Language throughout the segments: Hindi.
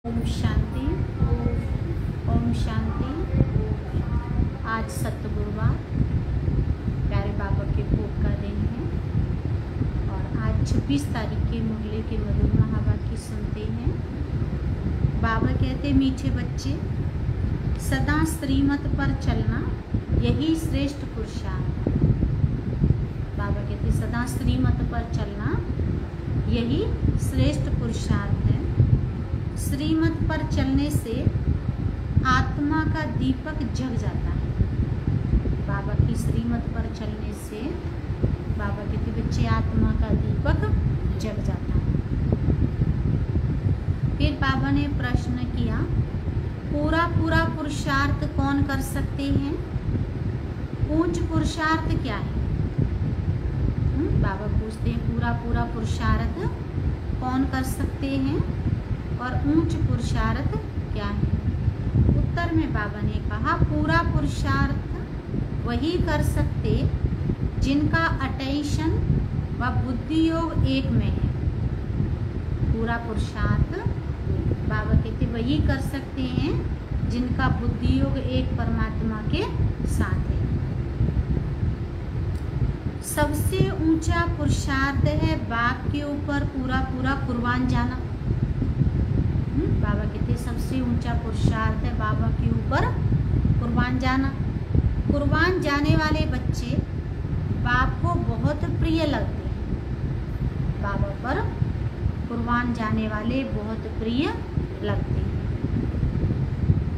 ओम शांति। ओम शांति। आज सत्य गुरुवार प्यारे बाबा के भोग का दिन है और आज 26 तारीख के मुरली के मधुर महावाक्य सुनते हैं। बाबा कहते, मीठे बच्चे, सदा श्रीमत पर चलना यही श्रेष्ठ पुरुषार्थ है। बाबा कहते, सदा श्रीमत पर चलना यही श्रेष्ठ पुरुषार्थ है। श्रीमत पर चलने से आत्मा का दीपक जग जाता है। बाबा की श्रीमत पर चलने से बाबा कहते, बच्चे, आत्मा का दीपक जग जाता है। फिर बाबा ने प्रश्न किया, पूरा पुरुषार्थ कौन कर सकते हैं? ऊंच पुरुषार्थ क्या है? बाबा पूछते हैं, पूरा पुरुषार्थ कौन कर सकते हैं और ऊंच पुरुषार्थ क्या है? उत्तर में बाबा ने कहा, पूरा पुरुषार्थ वही कर सकते जिनका अटेंशन व बुद्धि योग एक में है। पूरा पुरुषार्थ बाबा कहते वही कर सकते हैं जिनका बुद्धि योग एक परमात्मा के साथ है। सबसे ऊंचा पुरुषार्थ है बाप के ऊपर पूरा कुर्बान जाना। बाबा कहते सबसे ऊंचा पुरुषार्थ है बाबा के ऊपर कुर्बान जाना। कुर्बान जाने वाले बच्चे बाप को बहुत प्रिय लगते हैं। बाबा पर कुर्बान जाने वाले बहुत प्रिय लगते हैं।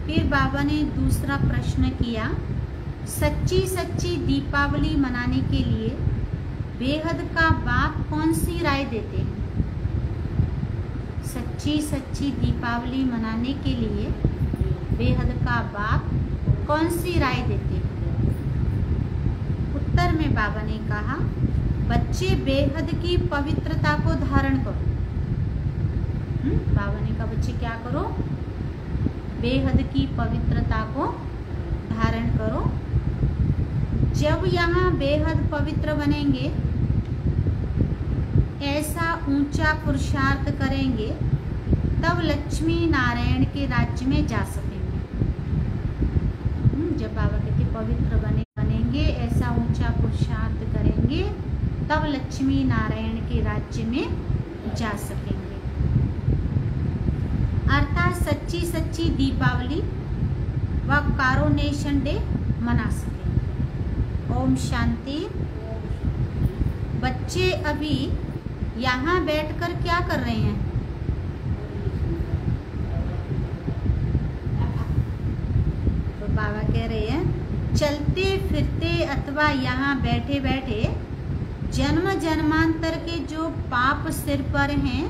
फिर बाबा ने दूसरा प्रश्न किया, सच्ची दीपावली मनाने के लिए बेहद का बाप कौन सी राय देते हैं? सच्ची दीपावली मनाने के लिए बेहद का बाप कौन सी राय देते हैं? उत्तर में बाबा ने कहा, बच्चे बेहद की पवित्रता को धारण करो। बाबा ने कहा, बच्चे क्या करो? बेहद की पवित्रता को धारण करो। जब यहाँ बेहद पवित्र बनेंगे, ऐसा ऊंचा पुरुषार्थ करेंगे, तब लक्ष्मी नारायण के राज्य में जा सकेंगे। जब बाबा कहते पवित्र बनेंगे, ऐसा ऊंचा पुरुषार्थ करेंगे, तब लक्ष्मी नारायण के राज्य में जा सकेंगे। अर्थात सच्ची दीपावली व कारोनेशन डे मना सकेंगे। ओम शांति। बच्चे अभी यहाँ बैठकर क्या कर रहे हैं? तो बाबा कह रहे हैं, चलते फिरते अथवा यहाँ बैठे बैठे जन्म जन्मांतर के जो पाप सिर पर हैं,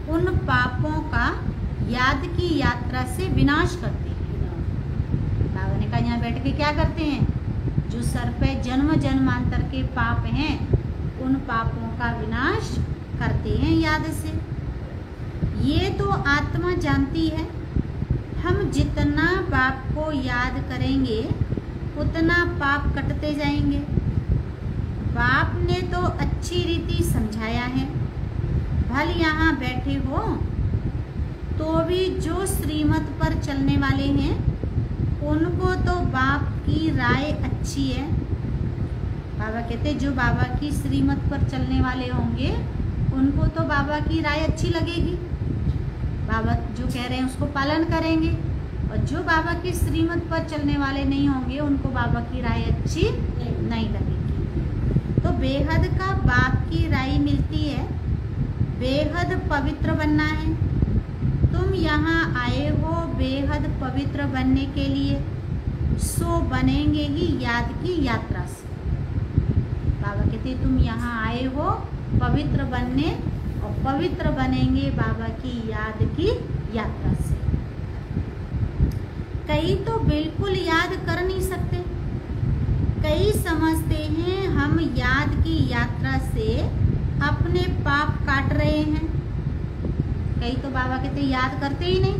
उन पापों का याद की यात्रा से विनाश करते हैं। बाबा ने कहा, यहाँ बैठ के क्या करते हैं? जो सर पे जन्म जन्मांतर के पाप हैं, उन पापों का विनाश करते हैं याद से। ये तो आत्मा जानती है, हम जितना बाप को याद करेंगे उतना पाप कटते जाएंगे। बाप ने तो अच्छी रीति समझाया है। भल यहाँ बैठे हो तो भी जो श्रीमत पर चलने वाले हैं, उनको तो बाप की राय अच्छी है। बाबा कहते, जो बाबा की श्रीमत पर चलने वाले होंगे, उनको तो बाबा की राय अच्छी लगेगी। बाबा जो कह रहे हैं उसको पालन करेंगे, और जो बाबा की श्रीमत पर चलने वाले नहीं होंगे, उनको बाबा की राय अच्छी नहीं लगेगी। तो बेहद का बाप की राय मिलती है, बेहद पवित्र बनना है। तुम यहाँ आए हो बेहद पवित्र बनने के लिए, सो बनेंगे ही याद की यात्रा से। बाबा कहते, तुम यहाँ आए हो पवित्र बनने, और पवित्र बनेंगे बाबा की याद की यात्रा से। कई तो बिल्कुल याद कर नहीं सकते। कई समझते हैं हम याद की यात्रा से अपने पाप काट रहे हैं। कई तो बाबा कहते याद करते ही नहीं,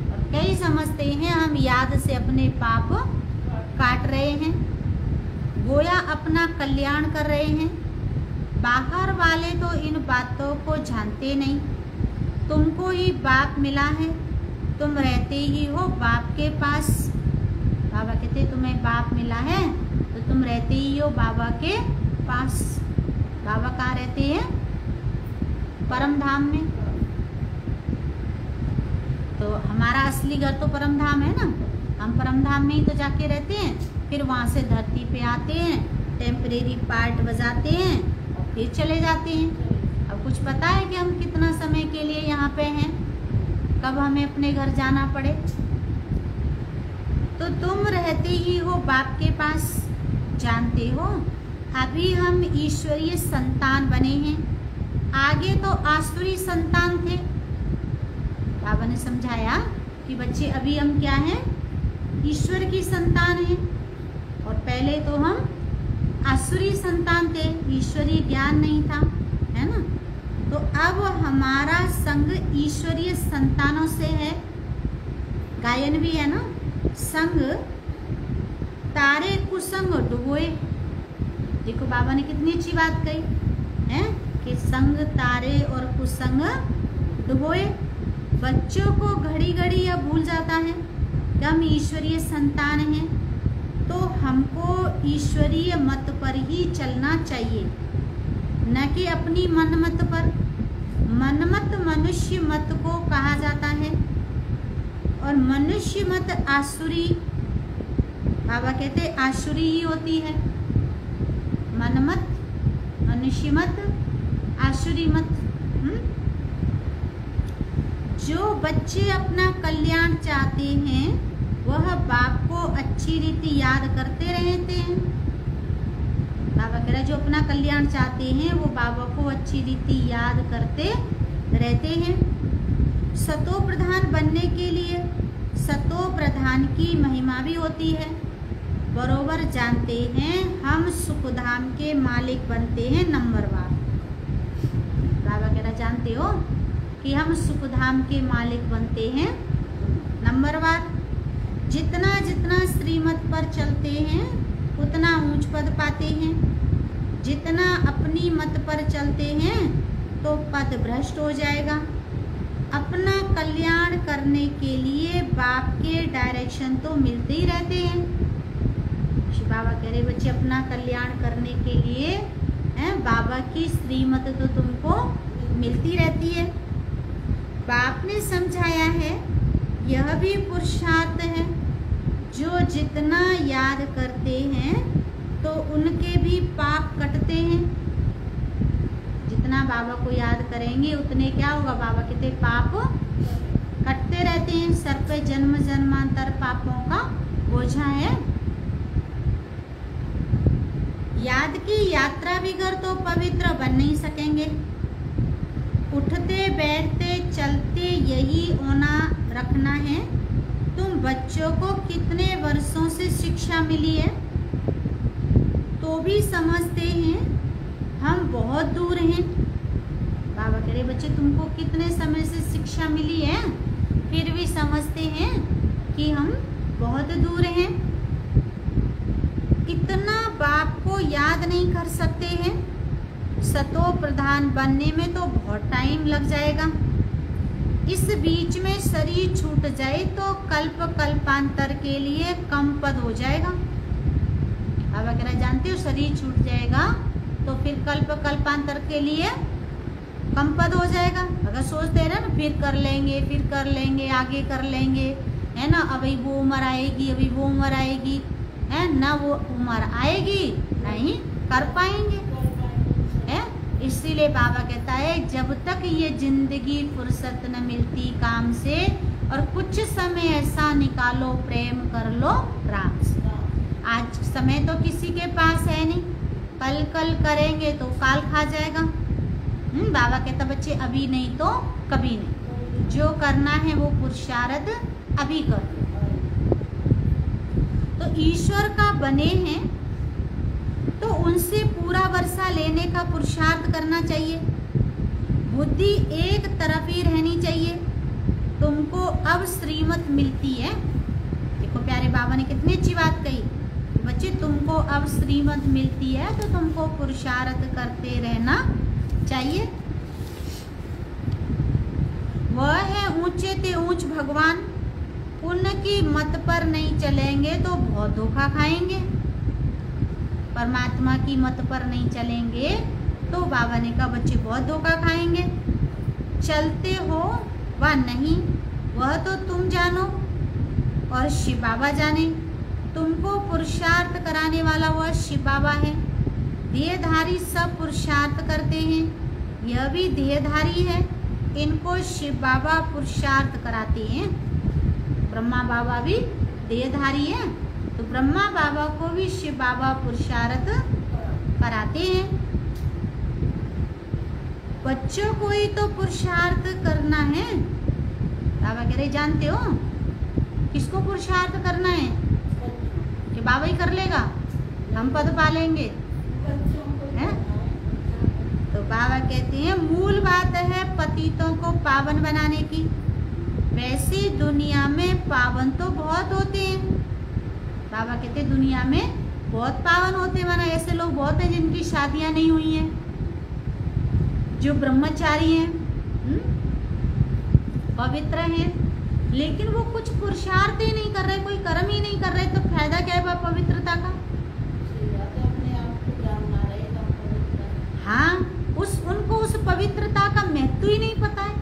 और कई समझते हैं हम याद से अपने पाप काट रहे हैं, गोया अपना कल्याण कर रहे हैं। बाहर वाले तो इन बातों को जानते नहीं। तुमको ही बाप मिला है, तुम रहते ही हो बाप के पास। बाबा कहते तुम्हें बाप मिला है तो तुम रहते ही हो बाबा के पास। बाबा कहाँ रहते हैं? परम धाम में। तो हमारा असली घर तो परम धाम है ना, हम परम धाम में ही तो जाके रहते हैं। फिर वहाँ से धरती पे आते हैं, टेम्परेरी पार्ट बजाते हैं और फिर चले जाते हैं। अब कुछ पता है कि हम कितना समय के लिए यहाँ पे हैं, कब हमें अपने घर जाना पड़े। तो तुम रहते ही हो बाप के पास, जानते हो अभी हम ईश्वरीय संतान बने हैं, आगे तो आसुरी संतान थे। बाबा ने समझाया कि बच्चे अभी हम क्या हैं? ईश्वर की संतान हैं, और पहले तो हम आसुरी संतान थे, ईश्वरीय ज्ञान नहीं था, है ना। तो अब हमारा संग ईश्वरीय संतानों से है। गायन भी है ना, संग तारे कुसंग डुबोए। देखो बाबा ने कितनी अच्छी बात कही है कि संग तारे और कुसंग डुबोए। बच्चों को घड़ी घड़ी यह भूल जाता है कि हम ईश्वरीय संतान हैं, तो हमको ईश्वरीय मत पर ही चलना चाहिए, न कि अपनी मनमत पर। मनमत मनुष्य मत को कहा जाता है, और मनुष्य मत आसुरी, बाबा कहते आसुरी ही होती है। मनमत, मनुष्य मत, आसुरी मत। जो बच्चे अपना कल्याण चाहते हैं वह बाप को अच्छी रीति याद करते रहते हैं। बाबा कह रहे जो अपना कल्याण चाहते हैं वो बाबा को अच्छी रीति याद करते रहते हैं। सतो प्रधान बनने के लिए सतो प्रधान की महिमा भी होती है। बरोबर जानते हैं हम सुखधाम के मालिक बनते हैं नंबरवार। बाबा कह रहा जानते हो कि हम सुखधाम के मालिक बनते हैं नंबरवार। जितना जितना श्रीमत पर चलते हैं उतना ऊंच पद पाते हैं। जितना अपनी मत पर चलते हैं तो पद भ्रष्ट हो जाएगा। अपना कल्याण करने के लिए बाप के डायरेक्शन तो मिलते ही रहते हैं। शिव बाबा कह रहे बच्चे अपना कल्याण करने के लिए बाबा की श्रीमत तो तुमको मिलती रहती है। बाप ने समझाया है यह भी पुरुषार्थ है, जो जितना याद करते हैं तो उनके भी पाप कटते हैं। जितना बाबा को याद करेंगे उतने क्या होगा? बाबा कहते पाप कटते रहते हैं। सर पे जन्म जन्मांतर पापों का बोझा है। याद की यात्रा बिगर तो पवित्र बन नहीं सकेंगे। उठते बैठते चलते यही होना रखना है। तुम बच्चों को कितने वर्षों से शिक्षा मिली है तो भी समझते हैं हम बहुत दूर हैं। बाबा कह रहे बच्चे तुमको कितने समय से शिक्षा मिली है फिर भी समझते हैं कि हम बहुत दूर हैं। इतना बाप को याद नहीं कर सकते हैं। सतो प्रधान बनने में तो बहुत टाइम लग जाएगा। इस बीच में शरीर छूट जाए तो कल्प कल्पांतर के लिए कम पद हो जाएगा। बाबा कह रहे जानते हो शरीर छूट जाएगा तो फिर कल्प कल्पांतर के लिए कम पद हो जाएगा। अगर सोचते हैं ना फिर कर लेंगे आगे कर लेंगे, है ना, अभी वो उम्र आएगी अभी वो उम्र आएगी, है ना, वो उम्र आएगी नहीं कर पाएंगे, है। इसीलिए बाबा कहता है जब तक ये जिंदगी फुर्सत न मिलती काम से और कुछ समय ऐसा निकालो प्रेम कर लो राम से। आज समय तो किसी के पास है नहीं, कल करेंगे तो काल खा जाएगा। बाबा कहता बच्चे अभी नहीं तो कभी नहीं, जो करना है वो पुरुषार्थ अभी कर लो। तो ईश्वर का बने हैं तो उनसे पूरा वर्षा लेने का पुरुषार्थ करना चाहिए। बुद्धि एक तरफ ही रहनी चाहिए। तुमको अब श्रीमत मिलती है। देखो प्यारे बाबा ने कितनी अच्छी बात कही, बच्चे तुमको अब श्रीमत मिलती है तो तुमको पुरुषार्थ करते रहना चाहिए। वह है ऊंचे ते ऊंच भगवान, उनकी मत पर नहीं चलेंगे तो बहुत धोखा खाएंगे। परमात्मा की मत पर नहीं चलेंगे तो बाबा ने कहा बच्चे बहुत धोखा खाएंगे। चलते हो व नहीं वह तो तुम जानो और शिव बाबा जाने। तुमको पुरुषार्थ कराने वाला वह शिव बाबा है। देहधारी सब पुरुषार्थ करते हैं, यह भी देहधारी है, इनको शिव बाबा पुरुषार्थ कराते हैं। ब्रह्मा बाबा भी देहधारी हैं, तो ब्रह्मा बाबा को भी शिव बाबा पुरुषार्थ कराते हैं। बच्चों को ही तो पुरुषार्थ करना है। बाबा कह रहे जानते हो किसको पुरुषार्थ करना है? कि बाबा ही कर लेगा, हम पद पालेंगे है? तो बाबा कहते हैं मूल बात है पतितों को पावन बनाने की। वैसे दुनिया में पावन तो बहुत होते हैं। बाबा कहते हैं दुनिया में बहुत पावन होते हैं, माना ऐसे लोग बहुत हैं जिनकी शादियां नहीं हुई हैं, जो ब्रह्मचारी हैं, पवित्र हैं, लेकिन वो कुछ पुरुषार्थ ही नहीं कर रहे, कोई कर्म ही नहीं कर रहे, तो फायदा क्या है पवित्रता का? हाँ, उनको उस पवित्रता का महत्व ही नहीं पता है।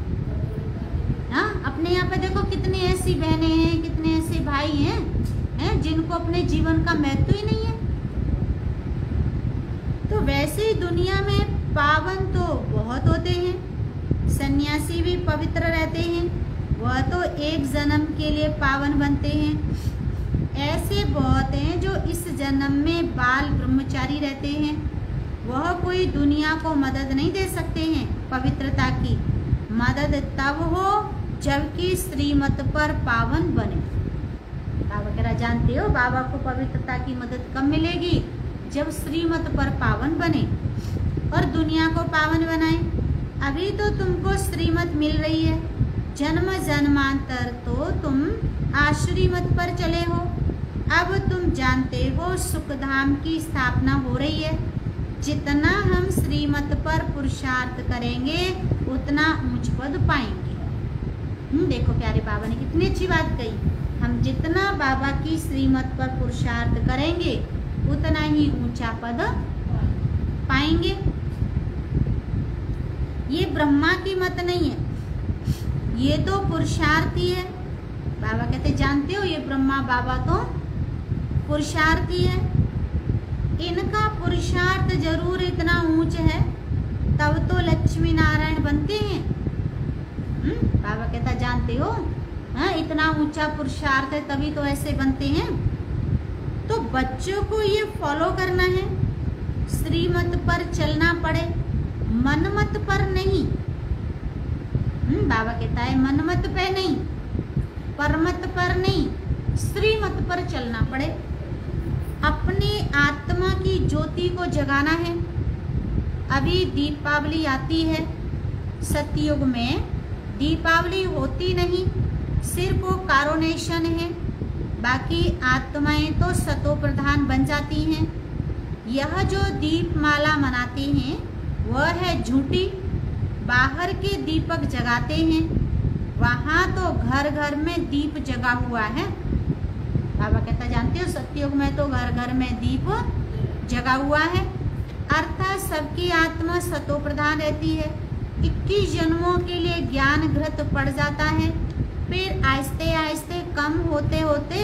हाँ, अपने यहाँ पे देखो कितनी ऐसी बहनें हैं, कितने ऐसे भाई हैं जिनको अपने जीवन का महत्व ही नहीं है। तो वैसे ही दुनिया में पावन तो बहुत होते हैं। सन्यासी भी पवित्र रहते हैं, वह तो एक जन्म के लिए पावन बनते हैं। ऐसे बहुत हैं जो इस जन्म में बाल ब्रह्मचारी रहते हैं, वह कोई दुनिया को मदद नहीं दे सकते हैं। पवित्रता की मदद तब हो जबकि श्रीमत पर पावन बने। बाबा कह रहा जानते हो बाबा को पवित्रता की मदद कब मिलेगी? जब श्रीमत पर पावन बने और दुनिया को पावन बनाए। अभी तो तुमको श्रीमत मिल रही है, जन्म जन्मांतर तो तुम आश्रीमत पर चले हो। अब तुम जानते हो सुखधाम की स्थापना हो रही है। जितना हम श्रीमत पर पुरुषार्थ करेंगे उतना ऊंच पद पाएंगे। देखो प्यारे बाबा ने कितनी अच्छी बात कही। हम जितना बाबा की श्रीमत पर पुरुषार्थ करेंगे उतना ही ऊंचा पद पाएंगे। ये ब्रह्मा की मत नहीं है, ये तो पुरुषार्थी है। बाबा कहते जानते हो ये ब्रह्मा बाबा तो पुरुषार्थी है। इनका पुरुषार्थ जरूर इतना ऊंच है तब तो लक्ष्मी नारायण बनते हैं। बाबा कहता जानते हो हाँ, इतना ऊंचा पुरुषार्थ है तभी तो ऐसे बनते हैं। तो बच्चों को ये फॉलो करना है, श्रीमत पर चलना पड़े, मनमत पर नहीं। बाबा कहता है मनमत पे नहीं, परमत पर नहीं, श्रीमत पर चलना पड़े। अपनी आत्मा की ज्योति को जगाना है। अभी दीपावली आती है, सतयुग में दीपावली होती नहीं, सिर्फ वो कारोनेशन है, बाकी आत्माएं तो सतो प्रधान बन जाती हैं। यह जो दीपमाला मनाते हैं वह है झूठी। बाहर के दीपक जगाते हैं, वहाँ तो घर घर में दीप जगा हुआ है। बाबा कहता जानते हो सतयुग में तो घर घर में दीप जगा हुआ है, अर्थात सबकी आत्मा सतो प्रधान रहती है। 21 जन्मों के लिए ज्ञान घृत पड़ जाता है, फिर आहिस्ते आहिस्ते कम होते होते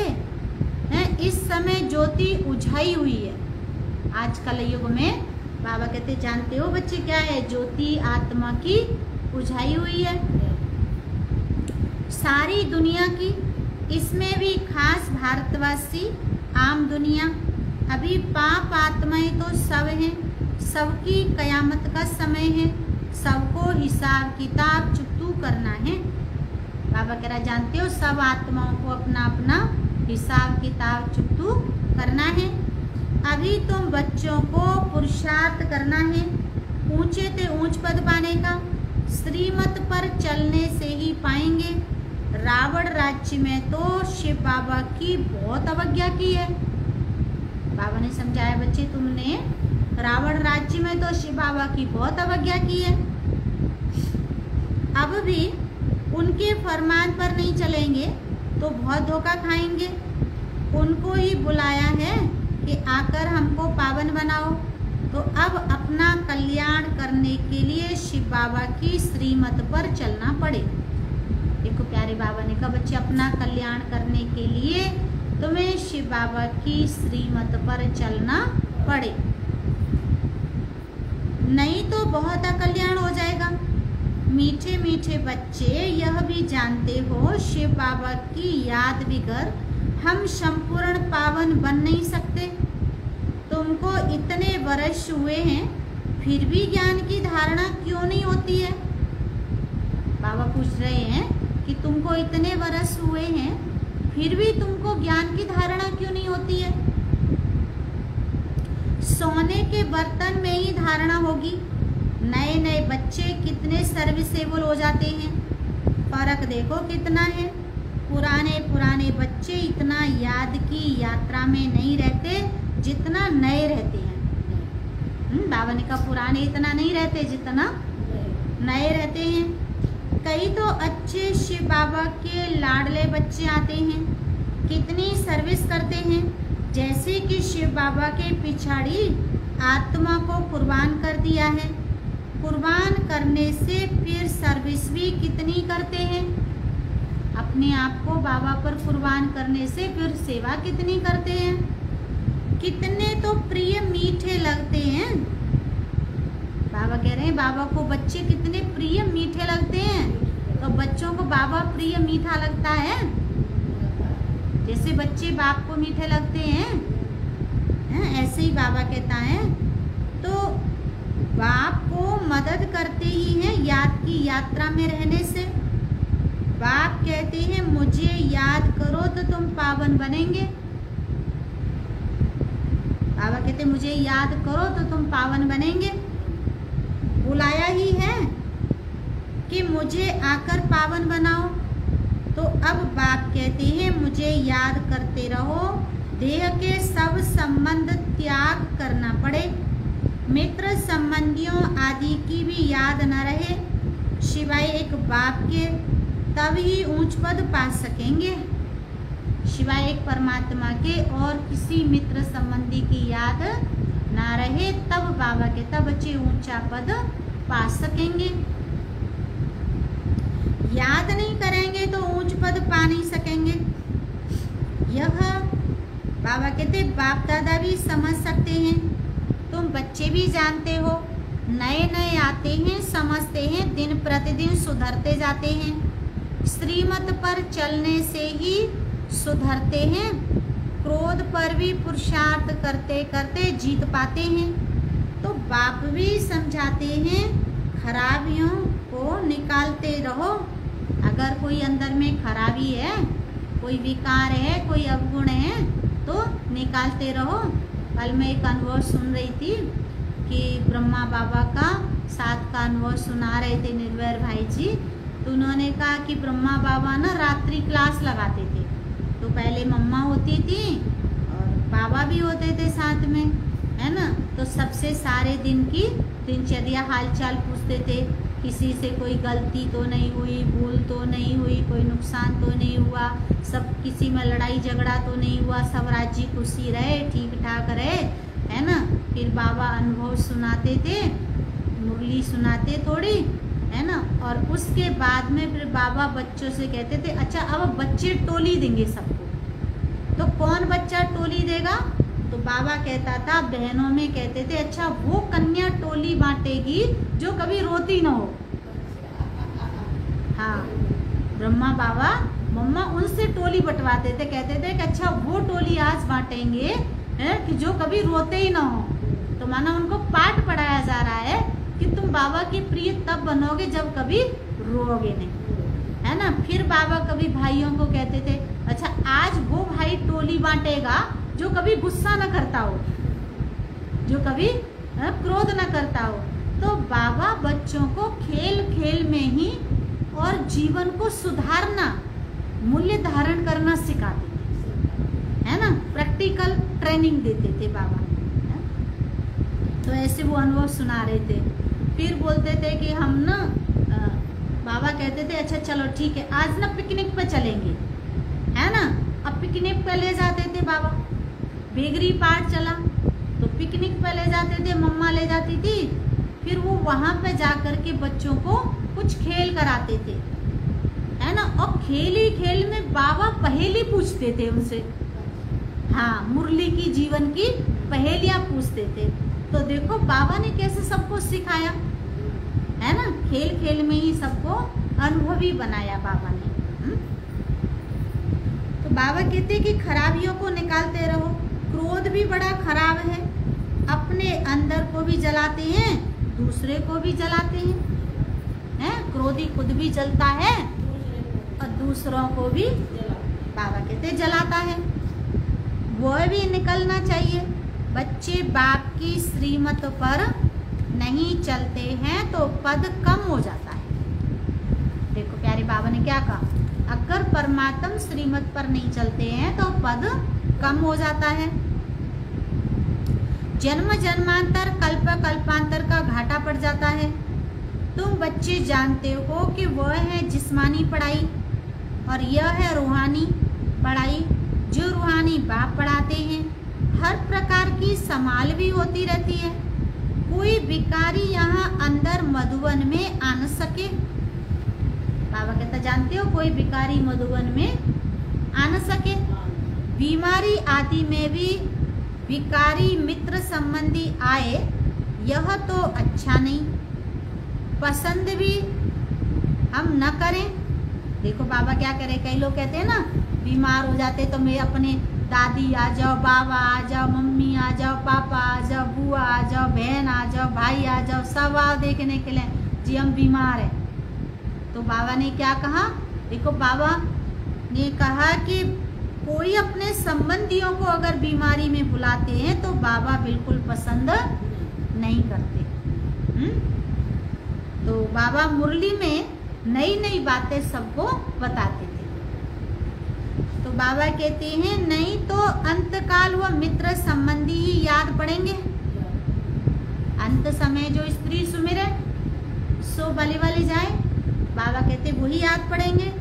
इस समय ज्योति उझाई हुई है। आज कल युग में बाबा कहते जानते हो बच्चे क्या है? ज्योति आत्मा की उझाई हुई है सारी दुनिया की, इसमें भी खास भारतवासी आम दुनिया। अभी पाप आत्माएं तो सब हैं, सबकी कयामत का समय है, सबको हिसाब किताब चुकतू करना है। बाबा कह रहा जानते हो सब आत्माओं को अपना अपना हिसाब किताब चुकतू करना है। अभी तुम बच्चों को पुरुषार्थ करना है ऊंचे से ऊंच पद पाने का। श्रीमत पर चलने से ही पाएंगे। रावण राज्य में तो शिव बाबा की बहुत अवज्ञा की है। बाबा ने समझाया बच्चे तुमने रावण राज्य में तो शिव बाबा की बहुत अवज्ञा की है। अब भी उनके फरमान पर नहीं चलेंगे तो बहुत धोखा खाएंगे। उनको ही बुलाया है कि आकर हमको पावन बनाओ। तो अब अपना कल्याण करने के लिए शिव बाबा की श्रीमत पर चलना पड़े। देखो प्यारे बाबा ने कहा बच्चे अपना कल्याण करने के लिए तुम्हें शिव बाबा की श्रीमत पर चलना पड़े, नहीं तो बहुत अकल्याण हो जाएगा। मीठे मीठे बच्चे यह भी जानते हो शिव बाबा की याद बगैर हम संपूर्ण पावन बन नहीं सकते। तुमको इतने वर्ष हुए हैं फिर भी ज्ञान की धारणा क्यों नहीं होती है? बाबा पूछ रहे हैं कि तुमको इतने वर्ष हुए हैं फिर भी तुमको ज्ञान की धारणा क्यों नहीं होती है? सोने के बर्तन में ही धारणा होगी। नए नए बच्चे कितने सर्विसेबल हो जाते हैं, फर्क देखो कितना है। पुराने बच्चे इतना याद की यात्रा में नहीं रहते जितना नए रहते हैं। बाबा ने कहा पुराने इतना नहीं रहते जितना नए रहते हैं। कई तो अच्छे शिव बाबा के लाडले बच्चे आते हैं, कितनी सर्विस करते हैं, जैसे कि शिव बाबा के पिछाड़ी आत्मा को कुर्बान कर दिया है। कुर्बान करने से फिर सर्विस भी कितनी करते हैं, अपने आप को बाबा पर कुर्बान करने से फिर सेवा कितनी करते हैं। कितने तो प्रिय मीठे लगते हैं। बाबा कह रहे हैं बाबा को बच्चे कितने प्रिय मीठे लगते हैं। तो बच्चों को बाबा प्रिय मीठा लगता है, जैसे बच्चे बाप को मीठे लगते हैं, ऐसे ही बाबा कहता है। तो बाप को मदद करते ही हैं याद की यात्रा में रहने से। बाप कहते हैं मुझे याद करो तो तुम पावन बनेंगे। बाबा कहते मुझे याद करो तो तुम पावन बनेंगे। बुलाया ही है कि मुझे आकर पावन बनाओ। तो अब बाप कहते हैं मुझे याद करते रहो। देह के सब संबंध त्याग करना पड़े, मित्र संबंधियों आदि की भी याद न रहे, सिवाय एक बाप के, तब ही ऊंच पद पा सकेंगे। सिवाय एक परमात्मा के और किसी मित्र संबंधी की याद ना रहे तब बाबा के तब बच्चे ऊंचा पद पा सकेंगे। याद नहीं करेंगे तो ऊंच पद पा नहीं सकेंगे। यह बाबा कहते बाप दादा भी समझ सकते हैं, तुम बच्चे भी जानते हो। नए नए आते हैं, समझते हैं, दिन प्रतिदिन सुधरते जाते हैं। श्रीमत पर चलने से ही सुधरते हैं। क्रोध पर भी पुरुषार्थ करते करते जीत पाते हैं। तो बाप भी समझाते हैं खराबियों को निकालते रहो। अगर कोई अंदर में खराबी है, कोई विकार है, कोई अवगुण है तो निकालते रहो। कल मैं एक अनुभव सुन रही थी कि ब्रह्मा बाबा का साथ का अनुभव सुना रहे थे निर्वैर भाई जी। तो उन्होंने कहा कि ब्रह्मा बाबा ना रात्रि क्लास लगाते थे। तो पहले मम्मा होती थी और बाबा भी होते थे साथ में, है ना। तो सबसे सारे दिन की दिनचर्या हालचाल पूछते थे, किसी से कोई गलती तो नहीं हुई, भूल तो नहीं हुई, कोई नुकसान तो नहीं हुआ, सब किसी में लड़ाई झगड़ा तो नहीं हुआ, सब राजी खुशी रहे, ठीक ठाक रहे, है ना। फिर बाबा अनुभव सुनाते थे, मुरली सुनाते थोड़ी, है ना। और उसके बाद में फिर बाबा बच्चों से कहते थे अच्छा अब बच्चे टोली देंगे सबको। तो कौन बच्चा टोली देगा? तो बाबा कहता था बहनों में कहते थे अच्छा वो कन्या टोली बांटेगी जो कभी रोती ना हो। हाँ, ब्रह्मा बाबा मम्मा उनसे टोली बंटवाते थे, कहते थे कि अच्छा वो टोली आज बांटेंगे है कि जो कभी रोते ही ना हो। तो माना उनको पाठ पढ़ाया जा रहा है कि तुम बाबा के प्रिय तब बनोगे जब कभी रोओगे नहीं, है ना। फिर बाबा कभी भाइयों को कहते थे अच्छा आज वो भाई टोली बांटेगा जो कभी गुस्सा न करता हो, जो कभी क्रोध न करता हो। तो बाबा बच्चों को खेल खेल में ही और जीवन को सुधारना, मूल्य धारण करना सिखाते थे, है ना। प्रैक्टिकल ट्रेनिंग देते थे बाबा। तो ऐसे वो अनुभव सुना रहे थे। फिर बोलते थे कि हम ना बाबा कहते थे अच्छा चलो ठीक है आज ना पिकनिक पे चलेंगे, है ना। अब पिकनिक पे ले जाते थे बाबा, बेगरी पार्ट चला तो पिकनिक पे ले जाते थे, मम्मा ले जाती थी। फिर वो वहां पे जाकर के बच्चों को कुछ खेल कराते थे, है ना। और खेल ही खेल में बाबा पहेली पूछते थे उनसे, हाँ मुरली की जीवन की पहेलियां पूछते थे। तो देखो बाबा ने कैसे सबको सिखाया, है ना, खेल खेल में ही सबको अनुभवी बनाया बाबा ने। तो बाबा कहते कि खराबियों को निकालते रहो। क्रोध भी बड़ा खराब है, अपने अंदर को भी जलाते हैं, दूसरे को भी जलाते हैं। क्रोधी खुद भी जलता है और दूसरों को भी बाबा कहते जलाता है। वो भी निकलना चाहिए। बच्चे बाप की श्रीमत पर नहीं चलते हैं तो पद कम हो जाता है। देखो प्यारे बाबा ने क्या कहा, अगर परमात्म श्रीमत पर नहीं चलते हैं तो पद कम हो जाता है। जन्म जन्मांतर कल्प कल्पांतर का घाटा पड़ जाता है। तुम बच्चे जानते हो कि वह है जिस्मानी पढ़ाई और यह है रूहानी पढ़ाई, जो रूहानी बाप पढ़ाते हैं। हर प्रकार की संभाल भी होती रहती है। कोई भिखारी यहाँ अंदर मधुवन में आ न सके। बाबा कहता जानते हो कोई भिखारी मधुवन में आ न सके। बीमारी आदि में भी भिखारी मित्र संबंधी आए, यह तो अच्छा नहीं। पसंद भी हम न करें। देखो बाबा क्या करे, कई लोग कहते हैं ना बीमार हो जाते तो मैं अपने दादी आ जाओ, बाबा आ जाओ, मम्मी आ जाओ, पापा आ जाओ, बुआ आ जाओ, बहन आ जाओ, भाई आ जाओ, सब आओ देखने के लिए जी हम बीमार हैं। तो बाबा ने क्या कहा, देखो बाबा ने कहा कि कोई अपने संबंधियों को अगर बीमारी में बुलाते हैं तो बाबा बिल्कुल पसंद नहीं करते। तो बाबा मुरली में नई नई बातें सबको बताते थे। तो बाबा कहते हैं नहीं तो अंतकाल व मित्र संबंधी ही याद पड़ेंगे। अंत समय जो स्त्री सुमिरे सो बलि बलि जाए, बाबा कहते वही याद पड़ेंगे।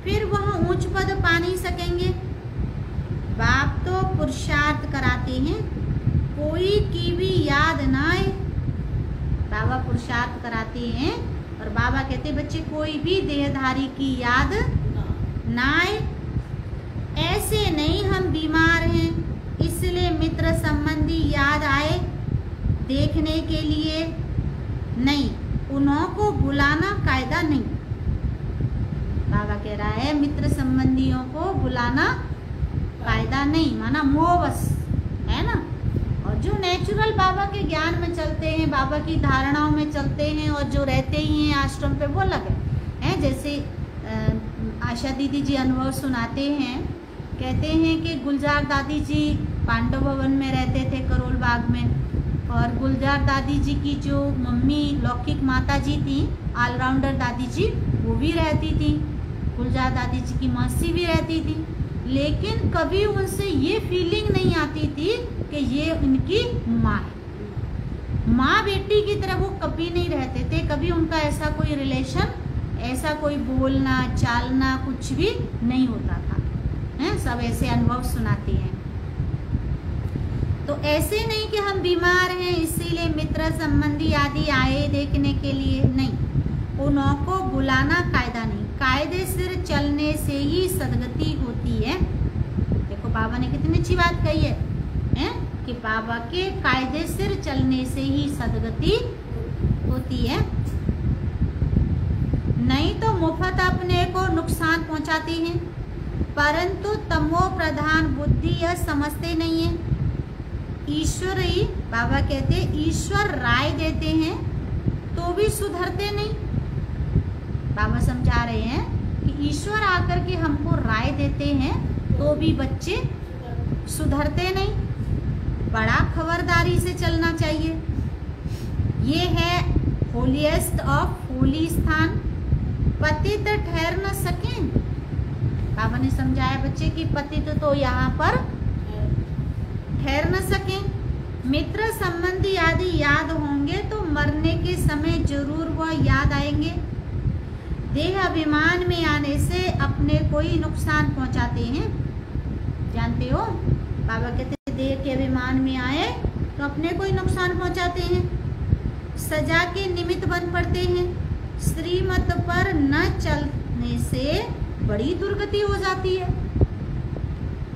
फिर वह ऊंच पद पा नहीं सकेंगे। बाप तो पुरुषार्थ कराते हैं, कोई की भी याद ना आए। बाबा पुरुषार्थ कराते हैं और बाबा कहते बच्चे कोई भी देहधारी की याद ना आए। ऐसे नहीं हम बीमार हैं इसलिए मित्र संबंधी याद आए देखने के लिए नहीं, उन्हों को बुलाना कायदा नहीं। बाबा कह रहा है मित्र संबंधियों को बुलाना कायदा नहीं, माना मोह बस, है ना। और जो नेचुरल बाबा के ज्ञान में चलते हैं, बाबा की धारणाओं में चलते हैं और जो रहते ही हैं आश्रम पे वो अलग है। जैसे आशा दीदी जी अनुभव सुनाते हैं, कहते हैं कि गुलजार दादी जी पांडव भवन में रहते थे करोल बाग में, और गुलजार दादी जी की जो मम्मी लौकिक माता जी थी, ऑलराउंडर दादी जी, वो भी रहती थी। गुलजार दादी जी की मौसी भी रहती थी, लेकिन कभी उनसे ये फीलिंग नहीं आती थी कि ये उनकी माँ है। माँ बेटी की तरह वो कभी नहीं रहते थे, कभी उनका ऐसा कोई रिलेशन, ऐसा कोई बोलना चालना कुछ भी नहीं होता था। सब ऐसे अनुभव सुनाते हैं। तो ऐसे नहीं कि हम बीमार हैं इसीलिए मित्र संबंधी आदि आए देखने के लिए, नहीं, उन्हों को बुलाना कायदा नहीं। कायदे सिर चलने से ही सदगति होती है। देखो बाबा ने कितनी अच्छी बात कही है कि बाबा के कायदे सिर चलने से ही सदगति होती है, नहीं तो मुफ्त अपने को नुकसान पहुंचाते हैं। परंतु तमो प्रधान बुद्धि यह समझते नहीं है। ईश्वर ही, बाबा कहते ईश्वर राय देते हैं तो भी सुधरते नहीं। बाबा समझा रहे हैं कि ईश्वर आकर के हमको राय देते हैं तो भी बच्चे सुधरते नहीं। बड़ा खबरदारी से चलना चाहिए। ये है होलीएस्ट ऑफ होली स्थान, पतित ठहर न सकें। बाबा ने समझाया बच्चे की पतित तो यहाँ पर ठहर न सकें। मित्र संबंधी आदि याद होंगे तो मरने के समय जरूर वह याद आएंगे। देह अभिमान में आने से अपने को ही नुकसान पहुंचाते हैं। जानते हो, बाबा कहते हैं देह के अभिमान में आए तो अपने को ही नुकसान पहुंचाते हैं, सजा के निमित्त बन पड़ते हैं। श्रीमत पर न चलने से बड़ी दुर्गति हो जाती है।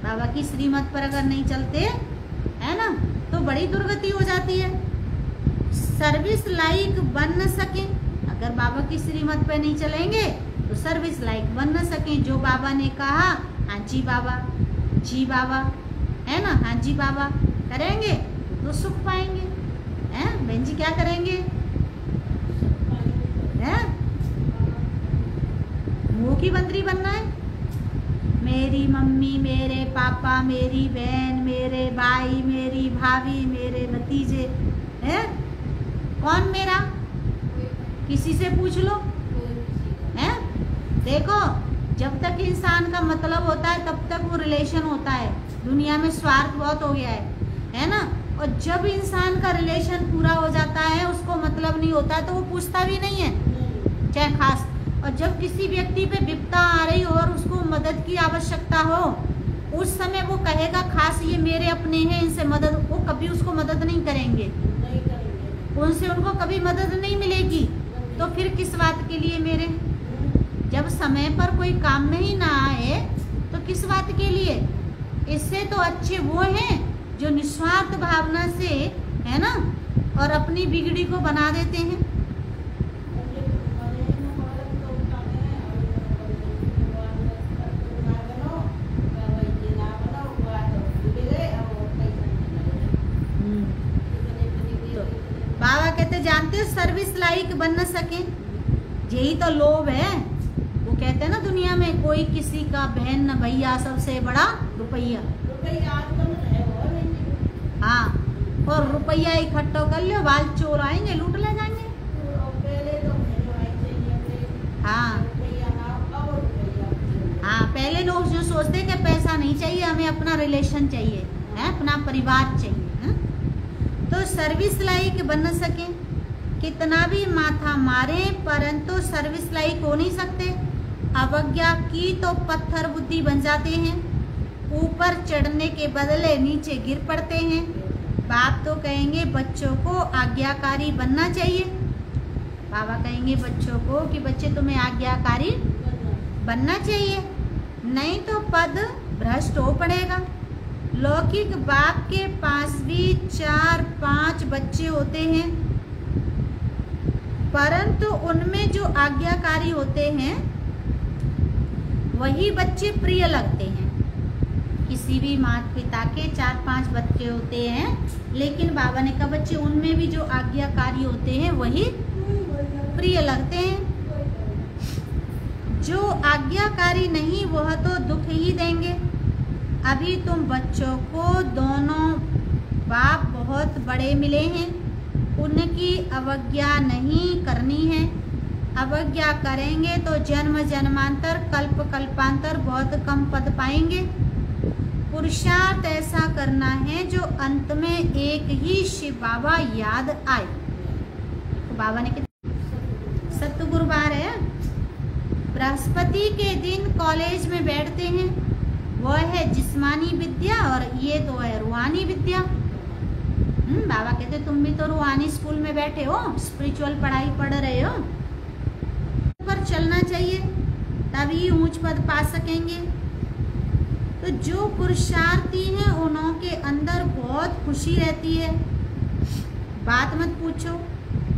बाबा की श्रीमत पर अगर नहीं चलते है ना तो बड़ी दुर्गति हो जाती है। सर्विस लाइक बन न सके, अगर बाबा की श्रीमत पर नहीं चलेंगे तो सर्विस लाइक बन न सके। जो बाबा ने कहा हाँ जी बाबा, जी बाबा, है ना, हाँ जी बाबा करेंगे तो सुख पाएंगे। हैं बहन जी क्या करेंगे? हैं मुंह की बंदरी बनना है? मेरी मम्मी, मेरे पापा, मेरी बहन, मेरे भाई, मेरी भाभी, मेरे भतीजे, हैं कौन मेरा? किसी से पूछ लो। हैं देखो, जब तक इंसान का मतलब होता है तब तक वो रिलेशन होता है। दुनिया में स्वार्थ बहुत हो गया है ना। और जब इंसान का रिलेशन पूरा हो जाता है, उसको मतलब नहीं होता है तो वो पूछता भी नहीं है, चाहे खास। और जब किसी व्यक्ति पे विपदा आ रही हो और उसको मदद की आवश्यकता हो, उस समय वो कहेगा खास ये मेरे अपने हैं, इनसे मदद, वो कभी उसको मदद नहीं करेंगे, उनसे उनको कभी मदद नहीं मिलेगी। तो फिर किस बात के लिए मेरे? जब समय पर कोई काम में ही ना आए तो किस बात के लिए? इससे तो अच्छे वो हैं जो निस्वार्थ भावना से, है ना, और अपनी बिगड़ी को बना देते हैं। तो बाबा कहते जानते हो सर्विस लाइक बन न सके, यही तो लोभ है। वो कहते हैं ना दुनिया में कोई किसी का बहन न भैया, सबसे बड़ा रुपया। हाँ, और रुपया इकट्ठा कर लो, बाल चोर आएंगे लूट ले जाएंगे। हाँ हाँ, पहले लोग जो सोचते हैं कि पैसा नहीं चाहिए, हमें अपना रिलेशन चाहिए, है अपना परिवार चाहिए, है? तो सर्विस लाइक बन न सके, कितना भी माथा मारे परंतु सर्विस लाइक हो नहीं सकते। अवज्ञा की तो पत्थर बुद्धि बन जाते हैं, ऊपर चढ़ने के बदले नीचे गिर पड़ते हैं। बाप तो कहेंगे बच्चों को आज्ञाकारी बनना चाहिए। बाबा कहेंगे बच्चों को कि बच्चे तुम्हें आज्ञाकारी बनना चाहिए, नहीं तो पद भ्रष्ट हो पड़ेगा। लौकिक बाप के पास भी 4-5 बच्चे होते हैं, परंतु उनमें जो आज्ञाकारी होते हैं वही बच्चे प्रिय लगते हैं। किसी भी माता पिता के 4-5 बच्चे होते हैं, लेकिन बाबा ने कहा बच्चे उनमें भी जो आज्ञाकारी होते हैं वही प्रिय लगते हैं। जो आज्ञाकारी नहीं वह तो दुख ही देंगे। अभी तुम बच्चों को दोनों बाप बहुत बड़े मिले हैं, उनकी अवज्ञा नहीं करनी है। अवज्ञा करेंगे तो जन्म जन्मांतर कल्प कल्पांतर बहुत कम पद पाएंगे। पुरुषार्थ ऐसा करना है जो अंत में एक ही शिव बाबा याद आए। तो बाबा ने सत्य गुरुवार है, बृहस्पति के दिन कॉलेज में बैठते हैं, वह है जिस्मानी विद्या और ये तो है रूहानी विद्या। बाबा कहते तुम भी तो रूहानी स्कूल में बैठे हो, स्पिरिचुअल पढ़ाई पढ़ रहे हो, पर चलना चाहिए तभी ऊंच पद पा सकेंगे। तो जो पुरुषार्थी हैं उन्हों के अंदर बहुत खुशी रहती है। बात मत पूछो,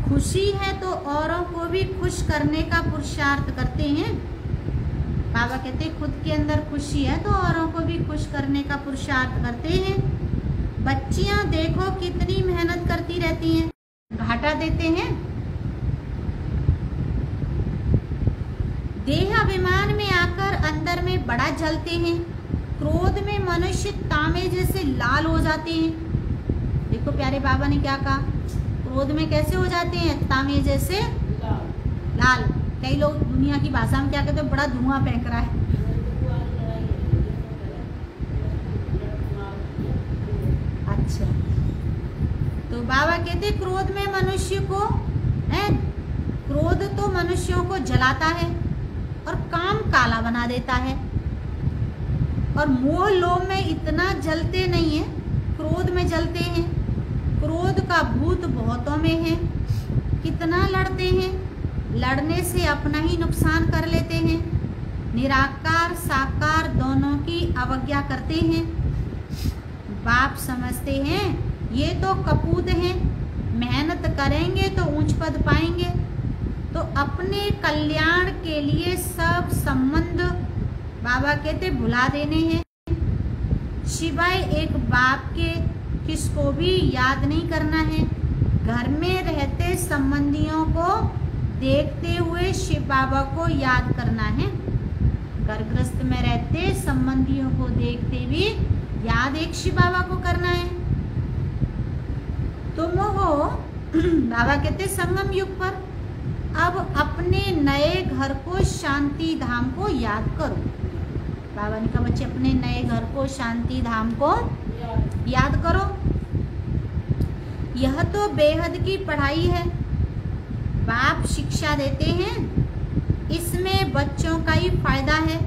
खुशी है तो औरों को भी खुश करने का पुरुषार्थ करते हैं। बाबा कहते खुद के अंदर खुशी है तो औरों को भी खुश करने का पुरुषार्थ करते हैं। बच्चियां देखो कितनी मेहनत करती रहती हैं, घाटा देते हैं। देह अभिमान में आकर अंदर में बड़ा जलते हैं। क्रोध में मनुष्य तांबे जैसे लाल हो जाते हैं। देखो प्यारे बाबा ने क्या कहा, क्रोध में कैसे हो जाते हैं? तांबे जैसे लाल। कई लोग दुनिया की भाषा में क्या कहते हैं, बड़ा धुआं फेंक रहा है। अच्छा, तो बाबा कहते क्रोध में मनुष्य को, क्रोध तो मनुष्यों को जलाता है। और काम काला बना देता है। और मोह लोभ में इतना जलते नहीं है, क्रोध में जलते हैं। क्रोध का भूत बहुतों में है। कितना लड़ते हैं, लड़ने से अपना ही नुकसान कर लेते हैं। निराकार साकार दोनों की अवज्ञा करते हैं। बाप समझते हैं ये तो कपूत हैं, मेहनत करेंगे तो ऊंच पद पाएंगे, तो अपने कल्याण के लिए सब संबंध बाबा कहते भुला देने हैं। सिवाय एक बाप के किसको भी याद नहीं करना है। घर में रहते संबंधियों को देखते हुए शिव बाबा को याद करना है। घरग्रस्त में रहते संबंधियों को देखते हुए याद एक शिव बाबा को करना है। तुम हो बाबा कहते संगम युग पर, अब अपने नए घर को शांति धाम को याद करो। बाबा ने कहा बच्चे अपने नए घर को शांति धाम को याद करो। यह तो बेहद की पढ़ाई है, बाप शिक्षा देते हैं, इसमें बच्चों का ही फायदा है।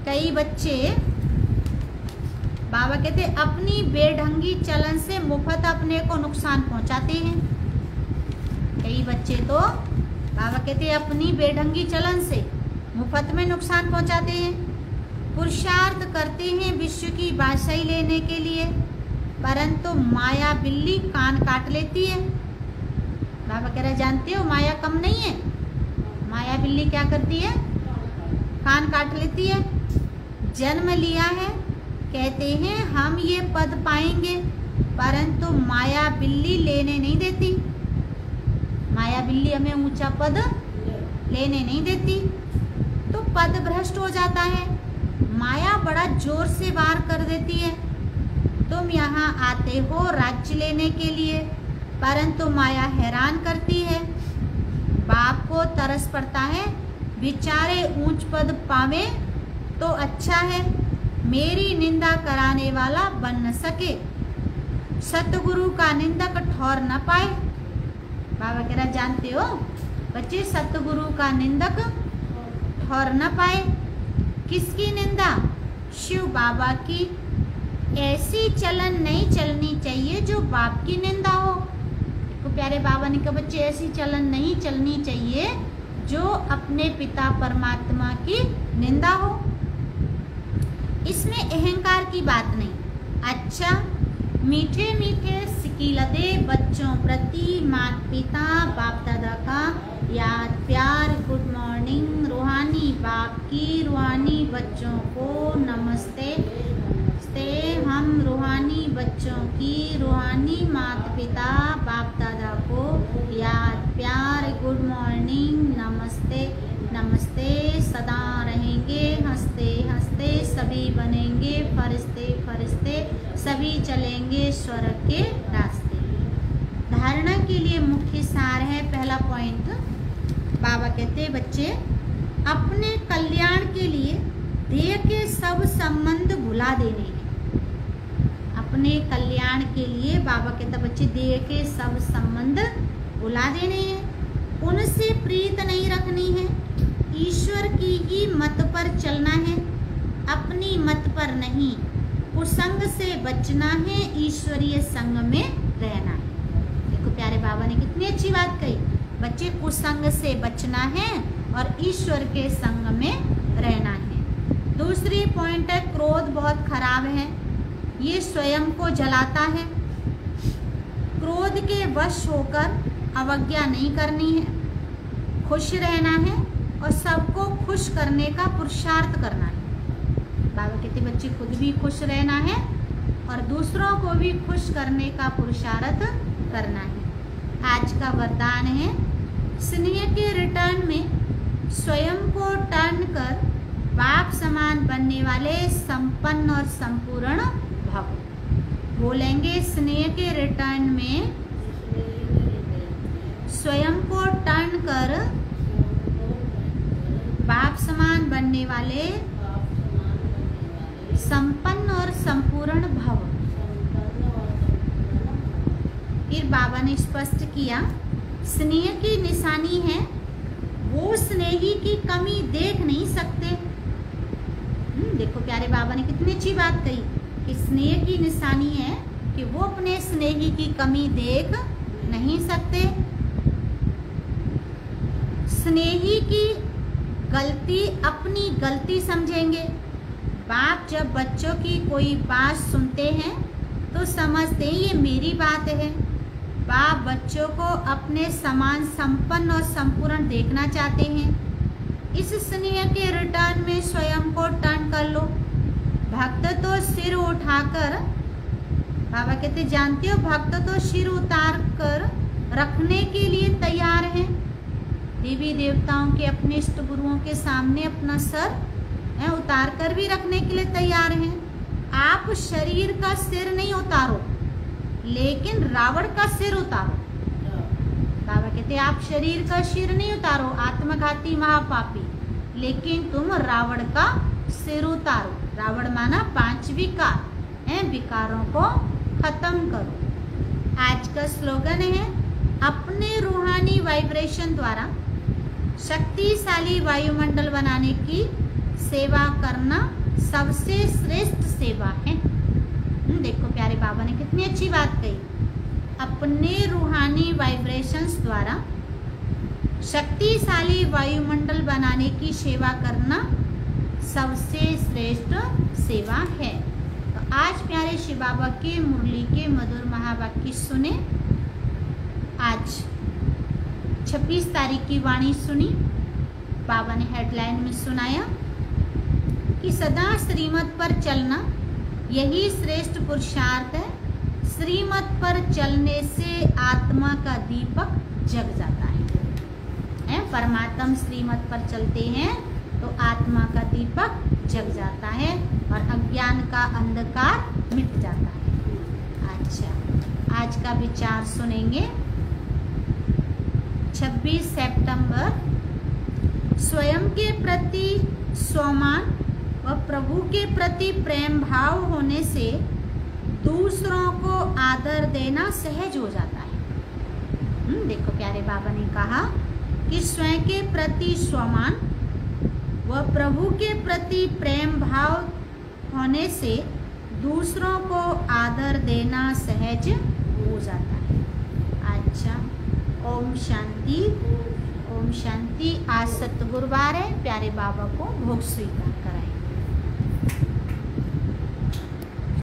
कई बच्चे बाबा कहते अपनी बेढंगी चलन से मुफ्त अपने को नुकसान पहुंचाते हैं। कई बच्चे तो बाबा कहते अपनी बेढंगी चलन से मुफ्त में नुकसान पहुंचाते हैं। पुरुषार्थ करते हैं विश्व की बादशाही लेने के लिए, परंतु माया बिल्ली कान काट लेती है। बाबा कह रहे जानते हो माया कम नहीं है, माया बिल्ली क्या करती है, कान काट लेती है। जन्म लिया है, कहते हैं हम ये पद पाएंगे, परंतु माया बिल्ली लेने नहीं देती। माया बिल्ली हमें ऊंचा पद लेने नहीं देती, तो पद भ्रष्ट हो जाता है। माया बड़ा जोर से वार कर देती है। तुम यहाँ आते हो राज्य लेने के लिए, परंतु माया हैरान करती है। बाप को तरस पड़ता है, बेचारे ऊंच पद पावे तो अच्छा है, मेरी निंदा कराने वाला बन न सके, सतगुरु का निंदक ठौर न पाए। बाबा कह रहा जानते हो बच्चे, सतगुरु का निंदक ठौर न पाए। किसकी निंदा? शिव बाबा की। ऐसी चलन नहीं चलनी चाहिए जो बाप की निंदा हो। तो प्यारे बाबा ने कहा बच्चे ऐसी चलन नहीं चलनी चाहिए जो अपने पिता परमात्मा की निंदा हो। इसमें अहंकार की बात नहीं। अच्छा, मीठे मीठे सिकीलते बच्चों प्रति माता पिता बाप दादा का याद प्यार, गुड मॉर्निंग। रूहानी बाप की रूहानी बच्चों को नमस्ते। हम रूहानी बच्चों की रूहानी माता पिता बाप दादा को याद प्यार, गुड मॉर्निंग, नमस्ते नमस्ते। सदा रहेंगे हंसते हंसते, सभी बनेंगे फरिश्ते फरिश्ते, सभी चलेंगे स्वर्ग के रास्ते। धारणा के लिए मुख्य सार है, पहला पॉइंट बाबा कहते बच्चे अपने कल्याण के लिए देह के सब संबंध भुला देने हैं। अपने कल्याण के लिए बाबा कहता बच्चे देह के सब संबंध भुला देने हैं, उनसे प्रीत नहीं रखनी है, ईश्वर की ही मत पर चलना है, अपनी मत पर नहीं। कुसंग से बचना है, ईश्वरीय संग में रहना है। देखो प्यारे बाबा ने कितनी अच्छी बात कही, बच्चे कुसंग से बचना है और ईश्वर के संग में रहना है। दूसरी पॉइंट है क्रोध बहुत खराब है, ये स्वयं को जलाता है। क्रोध के वश होकर अवज्ञा नहीं करनी है, खुश रहना है और सबको खुश करने का पुरुषार्थ करना है। बाबा कहते बच्चे खुद भी खुश रहना है और दूसरों को भी खुश करने का पुरुषार्थ करना है। आज का वरदान है स्नेह के रिटर्न में स्वयं को टर्न कर बाप समान बनने वाले संपन्न और संपूर्ण भव। बोलेंगे स्नेह के रिटर्न में स्वयं को टर्न कर बाप समान बनने वाले संपन्न और संपूर्ण भव। फिर बाबा ने स्पष्ट किया स्नेह की निशानी है वो स्नेही की कमी देख नहीं सकते। देखो प्यारे बाबा ने कितनी अच्छी बात कही कि स्नेह की निशानी है कि वो अपने स्नेही की कमी देख नहीं सकते। स्नेही की गलती अपनी गलती समझेंगे। बाप जब बच्चों की कोई बात सुनते हैं तो समझते हैं ये मेरी बात है। बाप बच्चों को अपने समान संपन्न और संपूर्ण देखना चाहते हैं। इस स्नेह के रिटर्न में स्वयं को टर्न कर लो। भक्त तो सिर उठाकर, बाबा कहते जानते हो, भक्त तो सिर उतार कर रखने के लिए तैयार हैं। देवी देवताओं के अपने इष्ट गुरुओं के सामने अपना सर उतार कर भी रखने के लिए तैयार हैं। आप शरीर का सिर नहीं उतारो, लेकिन रावण का सिर उतारो। बाबा कहते आप शरीर का सिर नहीं उतारो, आत्मघाती महापापी, लेकिन तुम रावण का सिर उतारो। रावण माना 5 विकार हैं, विकारों को खत्म करो। आज का स्लोगन है अपने रूहानी वाइब्रेशन द्वारा शक्तिशाली वायुमंडल बनाने की सेवा करना सबसे श्रेष्ठ सेवा है। देखो प्यारे बाबा ने कितनी अच्छी बात कही। अपने रूहानी वाइब्रेशंस द्वारा शक्तिशाली वायुमंडल बनाने की सेवा करना सबसे श्रेष्ठ सेवा है। तो आज प्यारे शिव बाबा के मुरली के मधुर महावाक्य सुने। आज 26 तारीख की वाणी सुनी। बाबा ने हेडलाइन में सुनाया कि सदा श्रीमत पर चलना यही श्रेष्ठ पुरुषार्थ है। श्रीमत पर चलने से आत्मा का दीपक जग जाता है। परमात्मा श्रीमत पर चलते हैं तो आत्मा का दीपक जग जाता है और अज्ञान का अंधकार मिट जाता है। अच्छा, आज का विचार सुनेंगे। 26 सितंबर, स्वयं के प्रति स्वमान व प्रभु के प्रति प्रेम भाव होने से दूसरों को आदर देना सहज हो जाता है। देखो प्यारे बाबा ने कहा कि स्वयं के प्रति स्वमान व प्रभु के प्रति प्रेम भाव होने से दूसरों को आदर देना सहज हो जाता है। अच्छा, ओम शांति, ओम शांति। आज सत गुरुवार है, प्यारे बाबा को भोग स्वीकार कराएं।